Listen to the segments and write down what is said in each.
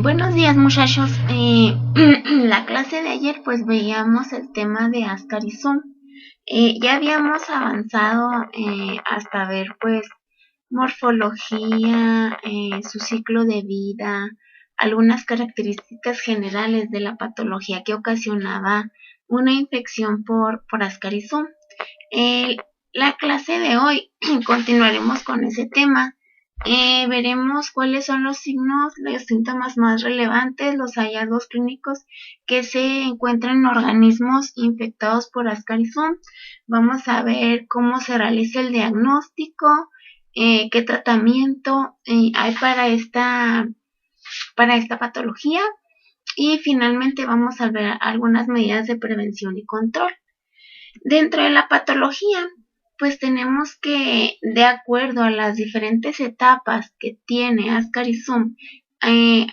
Buenos días, muchachos. La clase de ayer pues veíamos el tema de Ascaris Zoom. Ya habíamos avanzado hasta ver pues morfología, su ciclo de vida, algunas características generales de la patología que ocasionaba una infección por Ascaris Zoom. Eh, la clase de hoy continuaremos con ese tema. Veremos cuáles son los signos, los síntomas más relevantes, los hallazgos clínicos que se encuentran en organismos infectados por Ascaris Zoom. Vamos a ver cómo se realiza el diagnóstico, qué tratamiento hay para esta patología y finalmente vamos a ver algunas medidas de prevención y control. Dentro de la patología, pues tenemos que, de acuerdo a las diferentes etapas que tiene Ascaris Zoom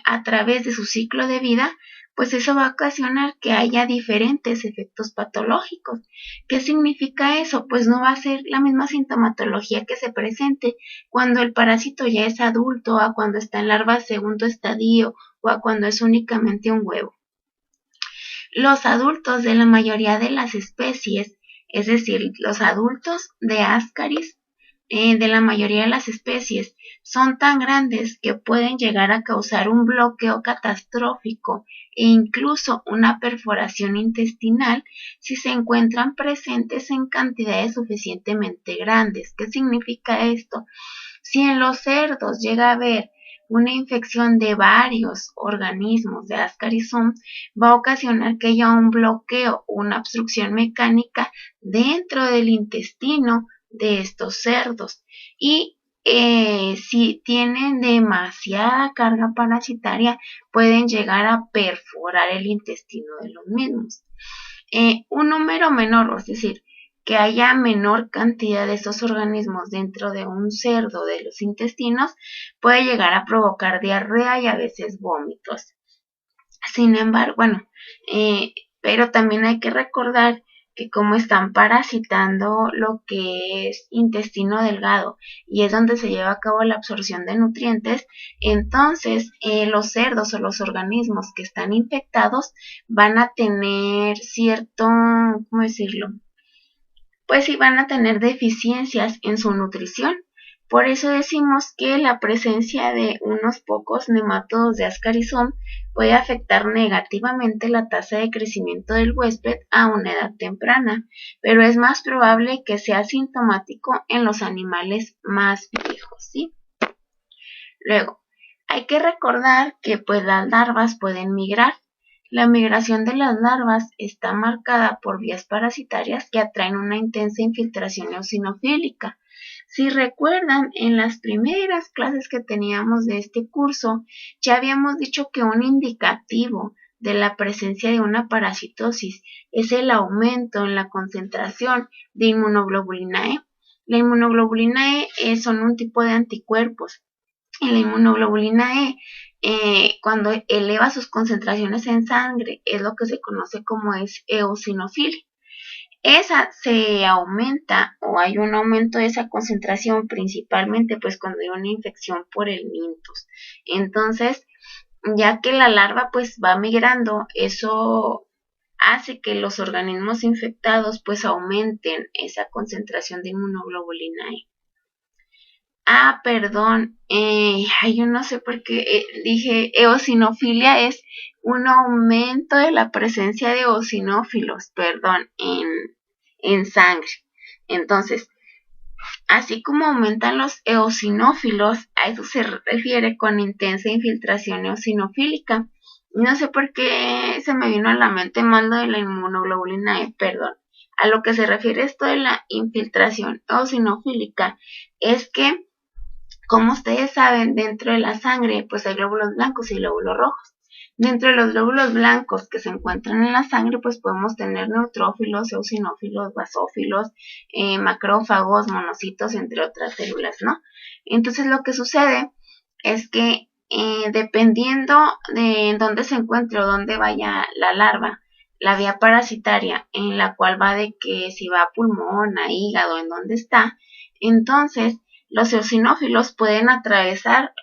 a través de su ciclo de vida, pues eso va a ocasionar que haya diferentes efectos patológicos. ¿Qué significa eso? Pues no va a ser la misma sintomatología que se presente cuando el parásito ya es adulto, a cuando está en larva segundo estadio o a cuando es únicamente un huevo. Los adultos de la mayoría de las especies, es decir, los adultos de Ascaris de la mayoría de las especies, son tan grandes que pueden llegar a causar un bloqueo catastrófico e incluso una perforación intestinal si se encuentran presentes en cantidades suficientemente grandes. ¿Qué significa esto? Si en los cerdos llega a haber una infección de varios organismos de Ascaris Zoom, va a ocasionar que haya un bloqueo, una obstrucción mecánica dentro del intestino de estos cerdos. Y si tienen demasiada carga parasitaria, pueden llegar a perforar el intestino de los mismos. Un número menor, es decir, que haya menor cantidad de esos organismos dentro de un cerdo de los intestinos, puede llegar a provocar diarrea y a veces vómitos. Sin embargo, pero también hay que recordar que como están parasitando lo que es intestino delgado y es donde se lleva a cabo la absorción de nutrientes, entonces los cerdos o los organismos que están infectados van a tener cierto, ¿cómo decirlo? Pues sí van a tener deficiencias en su nutrición. Por eso decimos que la presencia de unos pocos nematodos de Ascaris Zoom puede afectar negativamente la tasa de crecimiento del huésped a una edad temprana, pero es más probable que sea sintomático en los animales más viejos, ¿sí? Luego, hay que recordar que pues las larvas pueden migrar. La migración de las larvas está marcada por vías parasitarias que atraen una intensa infiltración eosinofílica. Si recuerdan, en las primeras clases que teníamos de este curso, ya habíamos dicho que un indicativo de la presencia de una parasitosis es el aumento en la concentración de inmunoglobulina E. La inmunoglobulina E son un tipo de anticuerpos. En la inmunoglobulina cuando eleva sus concentraciones en sangre, es lo que se conoce como eosinofilia. Esa se aumenta o hay un aumento de esa concentración principalmente pues cuando hay una infección por el mintus. Entonces, ya que la larva pues va migrando, eso hace que los organismos infectados pues aumenten esa concentración de inmunoglobulina E. Perdón, yo no sé por qué dije eosinofilia es un aumento de la presencia de eosinófilos, perdón, en sangre. Entonces, así como aumentan los eosinófilos, a eso se refiere con intensa infiltración eosinofílica. No sé por qué se me vino a la mente más lo de la inmunoglobulina E, perdón. A lo que se refiere esto de la infiltración eosinofílica es que, como ustedes saben, dentro de la sangre pues hay glóbulos blancos y glóbulos rojos. Dentro de los glóbulos blancos que se encuentran en la sangre pues podemos tener neutrófilos, eosinófilos, basófilos, macrófagos, monocitos, entre otras células, ¿no? Entonces lo que sucede es que dependiendo de dónde se encuentre o dónde vaya la larva, la vía parasitaria en la cual va de que si va a pulmón, a hígado, en dónde está, entonces los eosinófilos pueden atravesar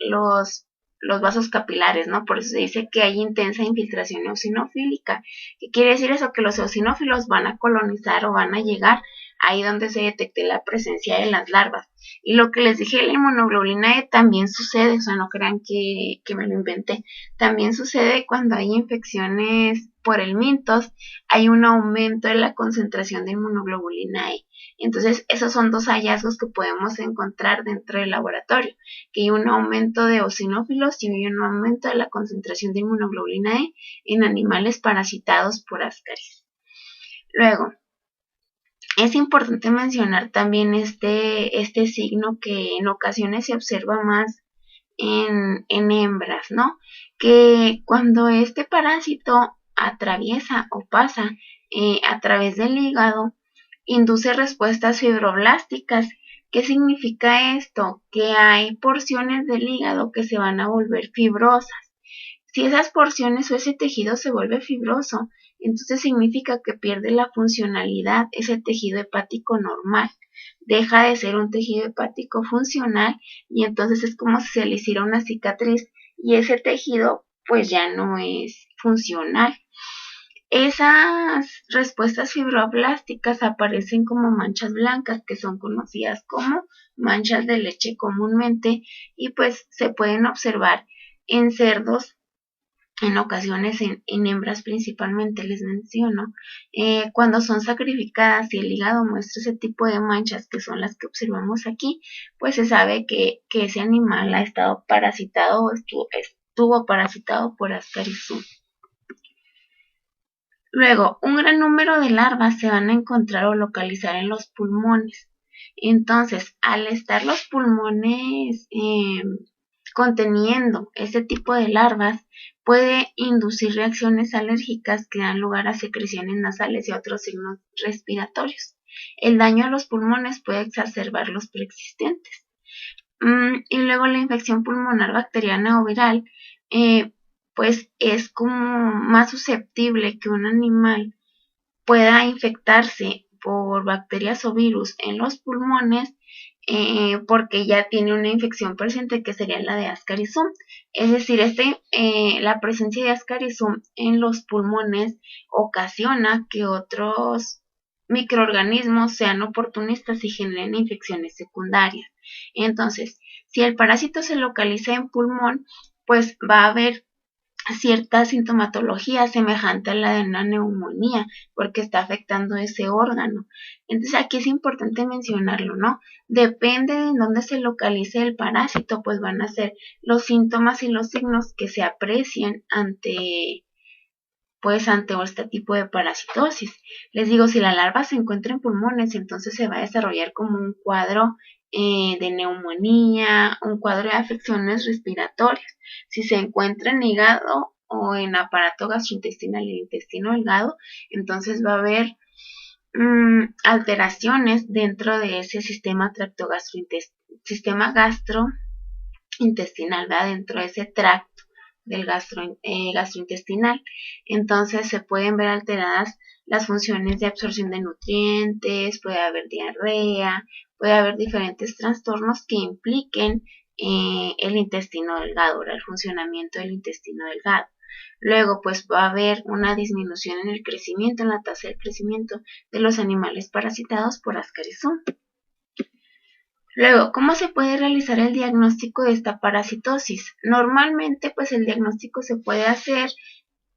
los vasos capilares, ¿no? Por eso se dice que hay intensa infiltración eosinofílica. ¿Qué quiere decir eso? Que los eosinófilos van a colonizar o van a llegar ahí donde se detecte la presencia de las larvas. Y lo que les dije, la inmunoglobulina E también sucede, o sea, no crean que me lo inventé. También sucede cuando hay infecciones por el mintos, hay un aumento de la concentración de inmunoglobulina E. Entonces, esos son dos hallazgos que podemos encontrar dentro del laboratorio, que hay un aumento de eosinófilos y hay un aumento de la concentración de inmunoglobulina E en animales parasitados por Ascaris. Luego, es importante mencionar también este signo que en ocasiones se observa más en hembras, ¿no? Que cuando este parásito atraviesa o pasa a través del hígado, induce respuestas fibroblásticas. ¿Qué significa esto? Que hay porciones del hígado que se van a volver fibrosas. Si esas porciones o ese tejido se vuelve fibroso, entonces significa que pierde la funcionalidad ese tejido hepático normal. Deja de ser un tejido hepático funcional y entonces es como si se le hiciera una cicatriz y ese tejido pues ya no es funcional. Esas respuestas fibroblásticas aparecen como manchas blancas que son conocidas como manchas de leche comúnmente y pues se pueden observar en cerdos, en ocasiones en hembras principalmente les menciono, cuando son sacrificadas y el hígado muestra ese tipo de manchas que son las que observamos aquí, pues se sabe que ese animal ha estado parasitado o estuvo parasitado por Ascaris. Luego, un gran número de larvas se van a encontrar o localizar en los pulmones. Entonces, al estar los pulmones conteniendo este tipo de larvas, puede inducir reacciones alérgicas que dan lugar a secreciones nasales y otros signos respiratorios. El daño a los pulmones puede exacerbar los preexistentes. Y luego la infección pulmonar bacteriana o viral, pues es como más susceptible que un animal pueda infectarse por bacterias o virus en los pulmones porque ya tiene una infección presente que sería la de Ascarisum. Es decir, la presencia de Ascarisum en los pulmones ocasiona que otros microorganismos sean oportunistas y generen infecciones secundarias. Entonces, si el parásito se localiza en pulmón, pues va a haber cierta sintomatología semejante a la de una neumonía, porque está afectando ese órgano. Entonces aquí es importante mencionarlo, ¿no? Depende de dónde se localice el parásito, pues van a ser los síntomas y los signos que se aprecien ante este tipo de parasitosis. Les digo, si la larva se encuentra en pulmones, entonces se va a desarrollar como un cuadro de neumonía, un cuadro de afecciones respiratorias. Si se encuentra en hígado o en aparato gastrointestinal, el intestino delgado, entonces va a haber alteraciones dentro de ese sistema gastrointestinal, ¿verdad? Dentro de ese tracto del gastrointestinal. Entonces se pueden ver alteradas las funciones de absorción de nutrientes, puede haber diarrea, puede haber diferentes trastornos que impliquen el intestino delgado, el funcionamiento del intestino delgado. Luego, pues va a haber una disminución en el crecimiento, en la tasa de crecimiento de los animales parasitados por Ascarisum. Luego, ¿cómo se puede realizar el diagnóstico de esta parasitosis? Normalmente, pues el diagnóstico se puede hacer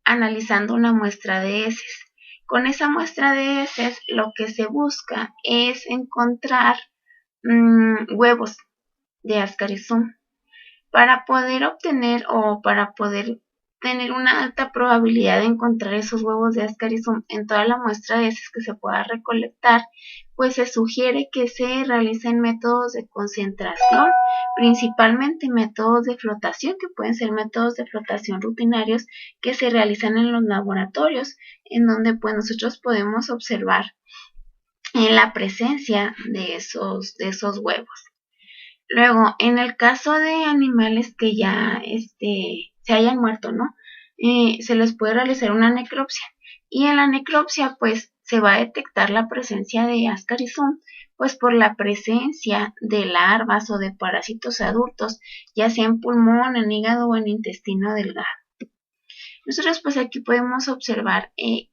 analizando una muestra de heces. Con esa muestra de heces, lo que se busca es encontrar huevos de Ascarisum. Para poder obtener o para poder tener una alta probabilidad de encontrar esos huevos de Ascarisum en toda la muestra de heces que se pueda recolectar, pues se sugiere que se realicen métodos de concentración, principalmente métodos de flotación, que pueden ser métodos de flotación rutinarios que se realizan en los laboratorios, en donde pues nosotros podemos observar la presencia de esos huevos. Luego, en el caso de animales que ya se hayan muerto, ¿no? Se les puede realizar una necropsia. Y en la necropsia, pues, se va a detectar la presencia de Ascarisum pues por la presencia de larvas o de parásitos adultos, ya sea en pulmón, en hígado o en intestino delgado. Nosotros pues aquí podemos observar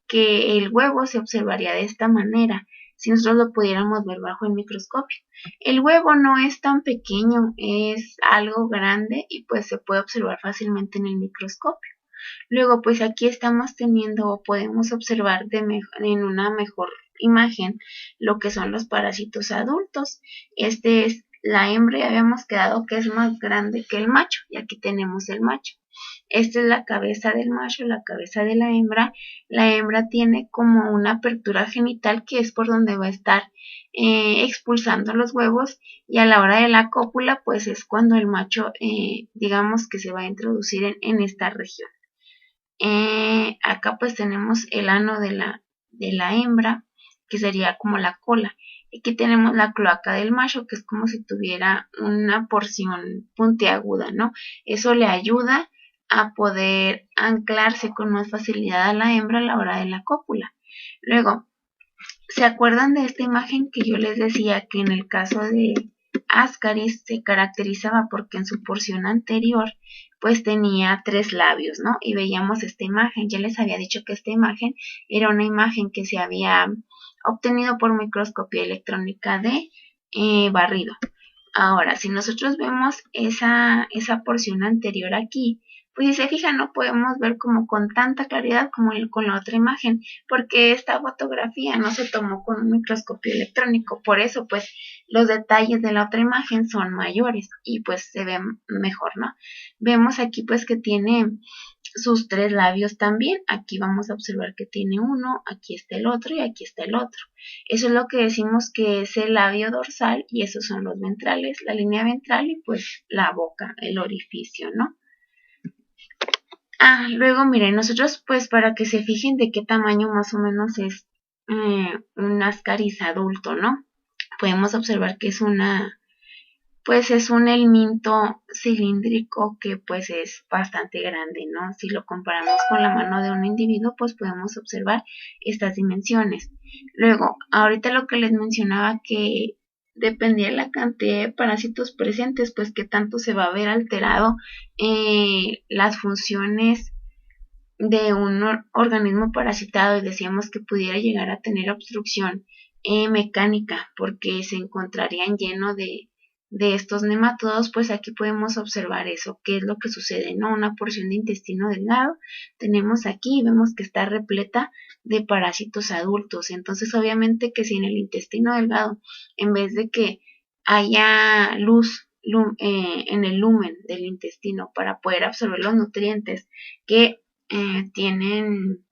que el huevo se observaría de esta manera, si nosotros lo pudiéramos ver bajo el microscopio. El huevo no es tan pequeño, es algo grande y pues se puede observar fácilmente en el microscopio. Luego pues aquí estamos teniendo o podemos observar en una mejor imagen lo que son los parásitos adultos. Este es la hembra y habíamos quedado que es más grande que el macho y aquí tenemos el macho. Esta es la cabeza del macho, la cabeza de la hembra. La hembra tiene como una apertura genital que es por donde va a estar expulsando los huevos y a la hora de la cópula pues es cuando el macho digamos que se va a introducir en esta región. Acá pues tenemos el ano de la hembra que sería como la cola. Aquí tenemos la cloaca del macho que es como si tuviera una porción puntiaguda, ¿no? Eso le ayuda a poder anclarse con más facilidad a la hembra a la hora de la cópula. Luego, ¿se acuerdan de esta imagen que yo les decía que en el caso de Ascaris se caracterizaba porque en su porción anterior pues tenía 3 labios, ¿no? Y veíamos esta imagen. Ya les había dicho que esta imagen era una imagen que se había obtenido por microscopía electrónica de barrido. Ahora, si nosotros vemos esa porción anterior aquí, pues si se fijan no podemos ver como con tanta claridad como con la otra imagen, porque esta fotografía no se tomó con un microscopio electrónico, por eso pues los detalles de la otra imagen son mayores y pues se ven mejor, ¿no? Vemos aquí pues que tiene sus 3 labios también. Aquí vamos a observar que tiene uno, aquí está el otro y aquí está el otro. Eso es lo que decimos que es el labio dorsal y esos son los ventrales, la línea ventral y pues la boca, el orificio, ¿no? Luego miren, nosotros pues para que se fijen de qué tamaño más o menos es un Ascaris adulto, ¿no? Podemos observar que es pues es un helminto cilíndrico que pues es bastante grande, ¿no? Si lo comparamos con la mano de un individuo, pues podemos observar estas dimensiones. Luego, ahorita lo que les mencionaba que dependía de la cantidad de parásitos presentes, pues que tanto se va a ver alterado las funciones de un organismo parasitado y decíamos que pudiera llegar a tener obstrucción mecánica porque se encontrarían lleno de estos nematodos, pues aquí podemos observar eso, qué es lo que sucede, ¿no? Una porción de intestino delgado tenemos aquí y vemos que está repleta de parásitos adultos, entonces obviamente que si en el intestino delgado, en vez de que haya luz en el lumen del intestino para poder absorber los nutrientes que tienen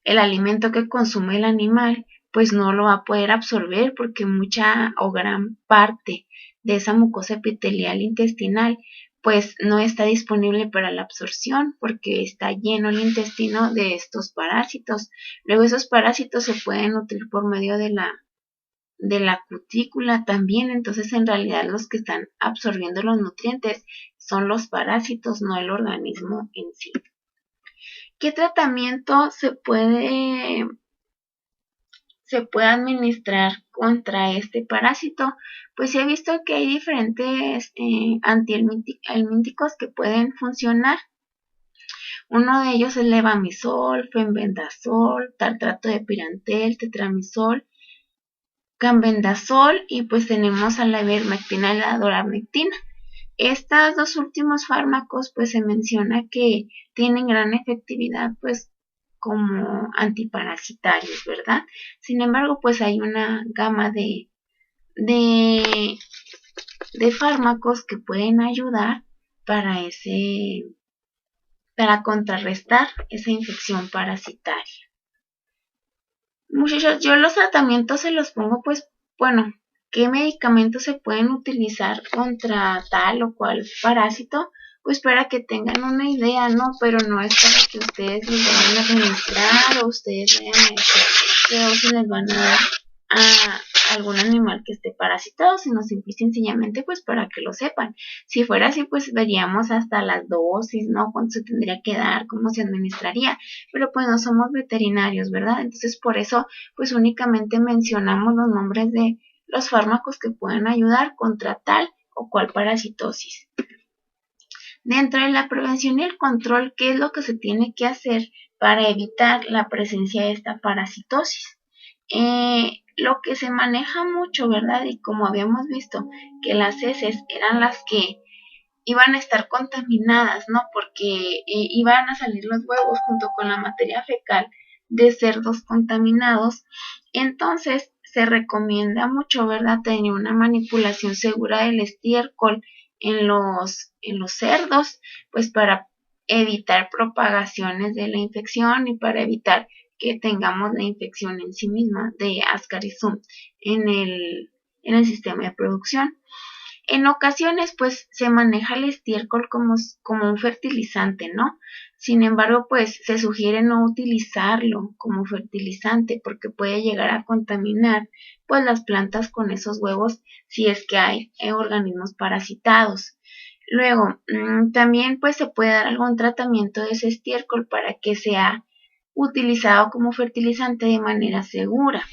el alimento que consume el animal, pues no lo va a poder absorber porque mucha o gran parte de esa mucosa epitelial intestinal pues no está disponible para la absorción porque está lleno el intestino de estos parásitos. Luego esos parásitos se pueden nutrir por medio de la cutícula también, entonces en realidad los que están absorbiendo los nutrientes son los parásitos, no el organismo en sí. ¿Qué tratamiento se puede administrar contra este parásito? Pues he visto que hay diferentes antihelmínticos que pueden funcionar. Uno de ellos es levamisol, fenbendazol, tartrato de pirantel, tetramizol, cambendazol y pues tenemos a la ivermectina y la doramectina. Estos 2 últimos fármacos pues se menciona que tienen gran efectividad pues como antiparasitarios, ¿verdad? Sin embargo pues hay una gama de fármacos que pueden ayudar para contrarrestar esa infección parasitaria. Muchachos, yo los tratamientos se los pongo pues, bueno, ¿qué medicamentos se pueden utilizar contra tal o cual parásito? Pues para que tengan una idea, ¿no? Pero no es para que ustedes les vayan a administrar o ustedes vayan a decir qué dosis les van a dar algún animal que esté parasitado, sino simple y sencillamente pues para que lo sepan. Si fuera así, pues veríamos hasta las dosis, ¿no? Cuánto se tendría que dar, cómo se administraría, pero pues no somos veterinarios, ¿verdad? Entonces por eso pues únicamente mencionamos los nombres de los fármacos que pueden ayudar contra tal o cual parasitosis. Dentro de la prevención y el control, ¿qué es lo que se tiene que hacer para evitar la presencia de esta parasitosis? Lo que se maneja mucho, ¿verdad? Y como habíamos visto, que las heces eran las que iban a estar contaminadas, ¿no? Porque iban a salir los huevos junto con la materia fecal de cerdos contaminados. Entonces, se recomienda mucho, ¿verdad? Tener una manipulación segura del estiércol en los cerdos, pues para evitar propagaciones de la infección y para evitar que tengamos la infección en sí misma de Ascaris-Summ en el sistema de producción. En ocasiones, pues, se maneja el estiércol como un fertilizante, ¿no? Sin embargo, pues, se sugiere no utilizarlo como fertilizante porque puede llegar a contaminar, pues, las plantas con esos huevos si es que hay organismos parasitados. Luego, también, pues, se puede dar algún tratamiento de ese estiércol para que sea utilizado como fertilizante de manera segura.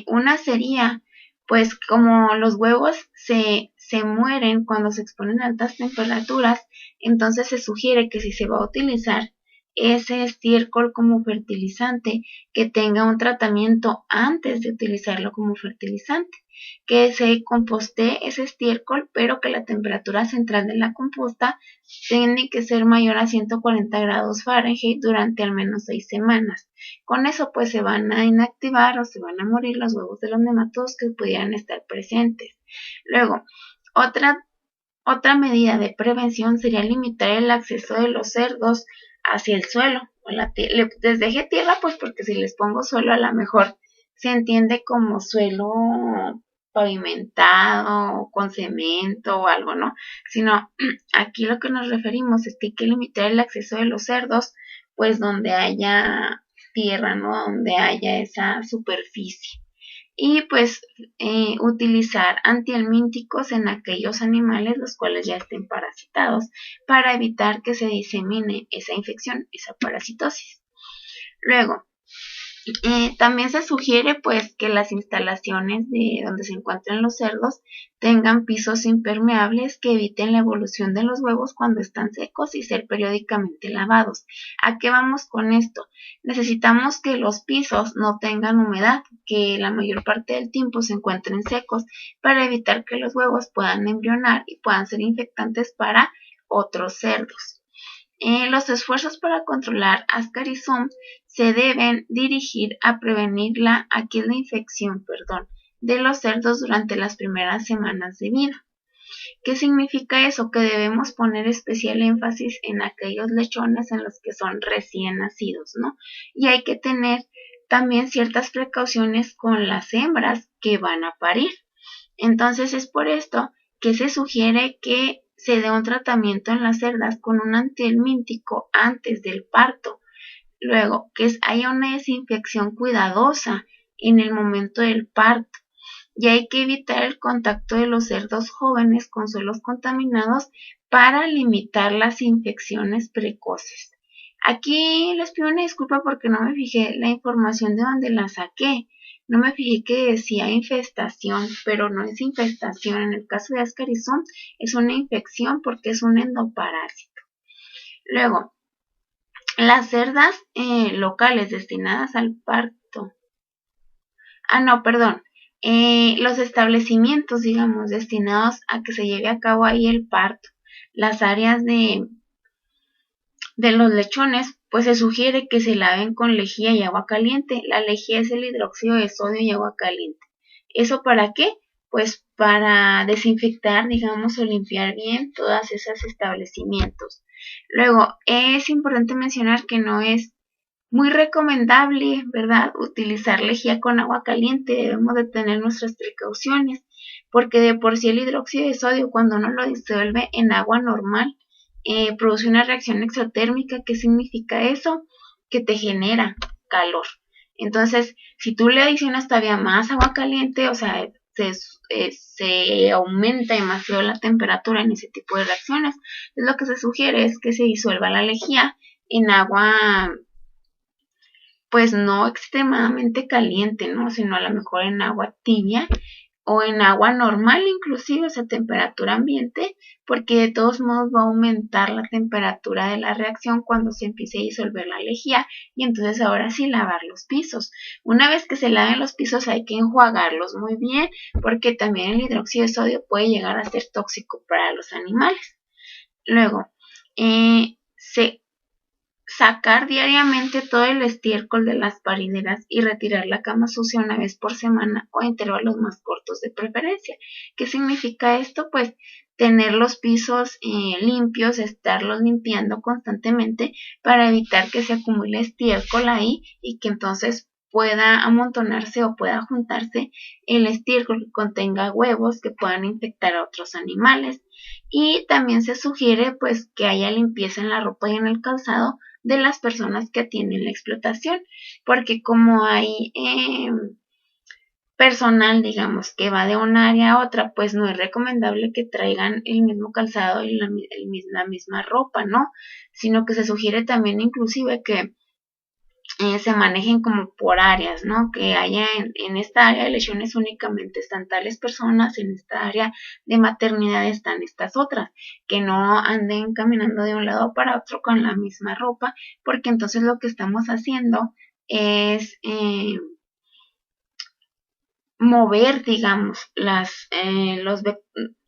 Una sería, pues como los huevos se mueren cuando se exponen a altas temperaturas, entonces se sugiere que si se va a utilizar ese estiércol como fertilizante, que tenga un tratamiento antes de utilizarlo como fertilizante, que se compostee ese estiércol, pero que la temperatura central de la composta tiene que ser mayor a 140 grados Fahrenheit durante al menos 6 semanas. Con eso pues se van a inactivar o se van a morir los huevos de los nematodos que pudieran estar presentes. Luego, otra medida de prevención sería limitar el acceso de los cerdos hacia el suelo. Les dejé tierra pues porque si les pongo suelo a lo mejor se entiende como suelo pavimentado, con cemento o algo, ¿no? Sino aquí lo que nos referimos es que hay que limitar el acceso de los cerdos pues donde haya tierra, ¿no? Donde haya esa superficie. Y pues utilizar antihelmínticos en aquellos animales los cuales ya estén parasitados para evitar que se disemine esa infección, esa parasitosis. Luego, también se sugiere pues que las instalaciones de donde se encuentran los cerdos tengan pisos impermeables que eviten la evolución de los huevos cuando están secos y ser periódicamente lavados. ¿A qué vamos con esto? Necesitamos que los pisos no tengan humedad, que la mayor parte del tiempo se encuentren secos para evitar que los huevos puedan embrionar y puedan ser infectantes para otros cerdos. Los esfuerzos para controlar Ascaris-Summ se deben dirigir a prevenir la infección, de los cerdos durante las primeras semanas de vida. ¿Qué significa eso? Que debemos poner especial énfasis en aquellos lechones en los que son recién nacidos, ¿no? Y hay que tener también ciertas precauciones con las hembras que van a parir. Entonces es por esto que se sugiere que se dé un tratamiento en las cerdas con un antihelmíntico antes del parto. Luego, que haya una desinfección cuidadosa en el momento del parto. Y hay que evitar el contacto de los cerdos jóvenes con suelos contaminados para limitar las infecciones precoces. Aquí les pido una disculpa porque no me fijé la información de donde la saqué. No me fijé que decía infestación, pero no es infestación. En el caso de Ascaris-Summ es una infección porque es un endoparásito. Luego, las cerdas locales destinadas al parto. Los establecimientos, digamos, destinados a que se lleve a cabo ahí el parto. Las áreas de los lechones, pues se sugiere que se laven con lejía y agua caliente. La lejía es el hidróxido de sodio y agua caliente. ¿Eso para qué? Pues para desinfectar, digamos, o limpiar bien todos esos establecimientos. Luego, es importante mencionar que no es muy recomendable, ¿verdad?, utilizar lejía con agua caliente. Debemos de tener nuestras precauciones, porque de por sí el hidróxido de sodio, cuando uno lo disuelve en agua normal, produce una reacción exotérmica. ¿Qué significa eso? Que te genera calor. Entonces, si tú le adicionas todavía más agua caliente, o sea, se aumenta demasiado la temperatura en ese tipo de reacciones. Entonces, lo que se sugiere es que se disuelva la lejía en agua, pues no extremadamente caliente, ¿no? Sino a lo mejor en agua tibia o en agua normal, inclusive, o sea, temperatura ambiente, porque de todos modos va a aumentar la temperatura de la reacción cuando se empiece a disolver la lejía, y entonces ahora sí lavar los pisos. Una vez que se laven los pisos hay que enjuagarlos muy bien, porque también el hidróxido de sodio puede llegar a ser tóxico para los animales. Luego, sacar diariamente todo el estiércol de las parideras y retirar la cama sucia una vez por semana o a intervalos más cortos de preferencia. ¿Qué significa esto? Pues tener los pisos limpios, estarlos limpiando constantemente para evitar que se acumule estiércol ahí y que entonces pueda amontonarse o pueda juntarse el estiércol que contenga huevos que puedan infectar a otros animales. Y también se sugiere pues que haya limpieza en la ropa y en el calzado de las personas que atienden la explotación, porque como hay personal, digamos, que va de un área a otra, pues no es recomendable que traigan el mismo calzado y la misma ropa, ¿no? Sino que se sugiere también inclusive que se manejen como por áreas, ¿no? Que haya en esta área de lesiones únicamente están tales personas, en esta área de maternidad están estas otras, que no anden caminando de un lado para otro con la misma ropa, porque entonces lo que estamos haciendo es mover, digamos,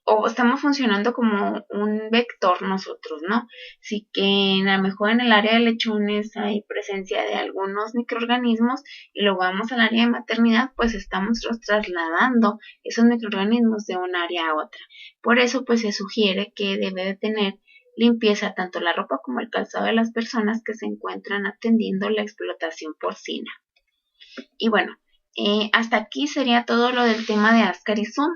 o estamos funcionando como un vector nosotros, ¿no? Así que a lo mejor en el área de lechones hay presencia de algunos microorganismos y luego vamos al área de maternidad, pues estamos trasladando esos microorganismos de un área a otra. Por eso, pues se sugiere que debe de tener limpieza tanto la ropa como el calzado de las personas que se encuentran atendiendo la explotación porcina. Y bueno, hasta aquí sería todo lo del tema de Ascaris-Zoom.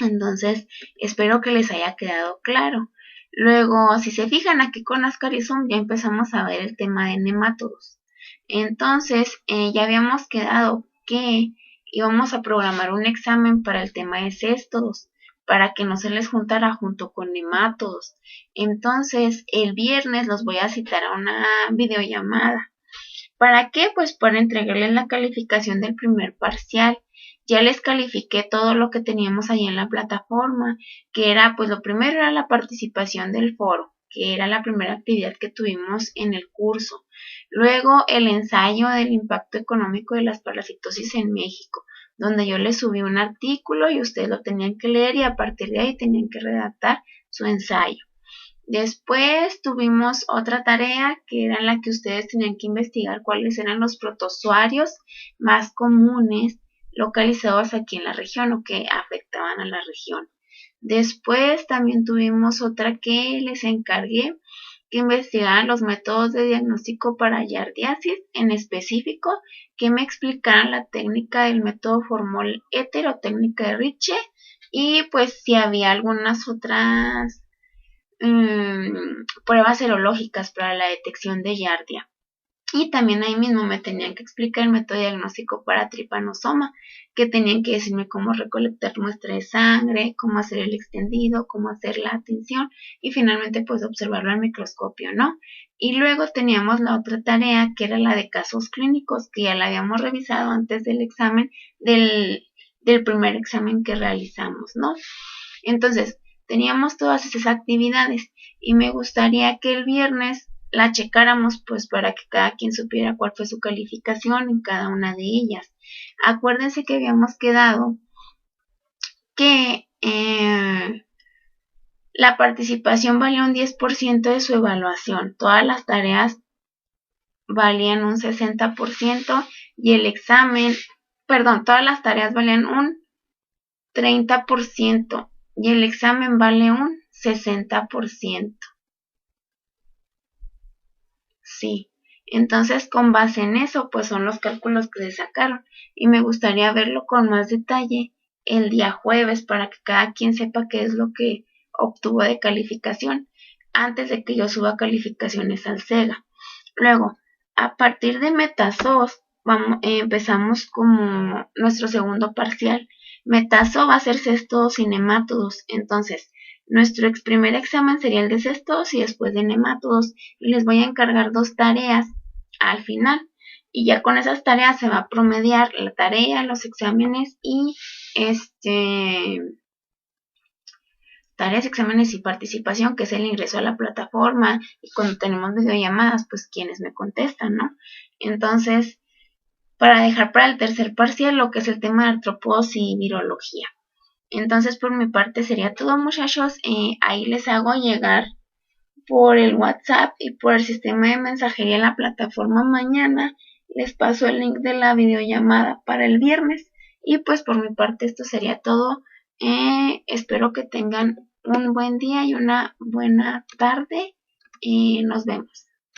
Entonces, espero que les haya quedado claro. Luego, si se fijan aquí con Ascaris-Zoom, ya empezamos a ver el tema de nemátodos. Entonces, ya habíamos quedado que íbamos a programar un examen para el tema de céstodos, para que no se les juntara junto con nemátodos. Entonces, el viernes los voy a citar a una videollamada. ¿Para qué? Pues para entregarles la calificación del primer parcial. Ya les califiqué todo lo que teníamos ahí en la plataforma, que era, pues lo primero era la participación del foro, que era la primera actividad que tuvimos en el curso. Luego el ensayo del impacto económico de las parasitosis en México, donde yo les subí un artículo y ustedes lo tenían que leer y a partir de ahí tenían que redactar su ensayo. Después tuvimos otra tarea que era en la que ustedes tenían que investigar cuáles eran los protozoarios más comunes localizados aquí en la región o que afectaban a la región. Después también tuvimos otra que les encargué que investigaran los métodos de diagnóstico para yardiasis, en específico que me explicaran la técnica del método formol éter o técnica de Ritchie y pues si había algunas otras pruebas serológicas para la detección de Yardia. Y también ahí mismo me tenían que explicar el método diagnóstico para tripanosoma, que tenían que decirme cómo recolectar muestra de sangre, cómo hacer el extendido, cómo hacer la atención y finalmente pues observarlo al microscopio, ¿no? Y luego teníamos la otra tarea que era la de casos clínicos, que ya la habíamos revisado antes del examen, del primer examen que realizamos, ¿no? Entonces, teníamos todas esas actividades y me gustaría que el viernes la checáramos pues para que cada quien supiera cuál fue su calificación en cada una de ellas. Acuérdense que habíamos quedado que la participación valía un 10% de su evaluación, todas las tareas valían un 60% y el examen, perdón, todas las tareas valían un 30%. Y el examen vale un 60%. Sí. Entonces, con base en eso, pues son los cálculos que se sacaron. Y me gustaría verlo con más detalle el día jueves para que cada quien sepa qué es lo que obtuvo de calificación antes de que yo suba calificaciones al SEGA. Luego, a partir de MetaSOS, empezamos como nuestro segundo parcial. Metazo va a ser cestos y nemátodos. Entonces, nuestro primer examen sería el de cestos y después de nemátodos. Y les voy a encargar 2 tareas al final. Y ya con esas tareas se va a promediar la tarea, los exámenes y tareas, exámenes y participación, que es el ingreso a la plataforma, y cuando tenemos videollamadas, pues quienes me contestan, ¿no? Entonces, para dejar para el tercer parcial lo que es el tema de artrópodos y virología. Entonces, por mi parte sería todo, muchachos. Ahí les hago llegar por el WhatsApp y por el sistema de mensajería en la plataforma mañana. Les paso el link de la videollamada para el viernes. Y pues por mi parte esto sería todo. Espero que tengan un buen día y una buena tarde. Nos vemos.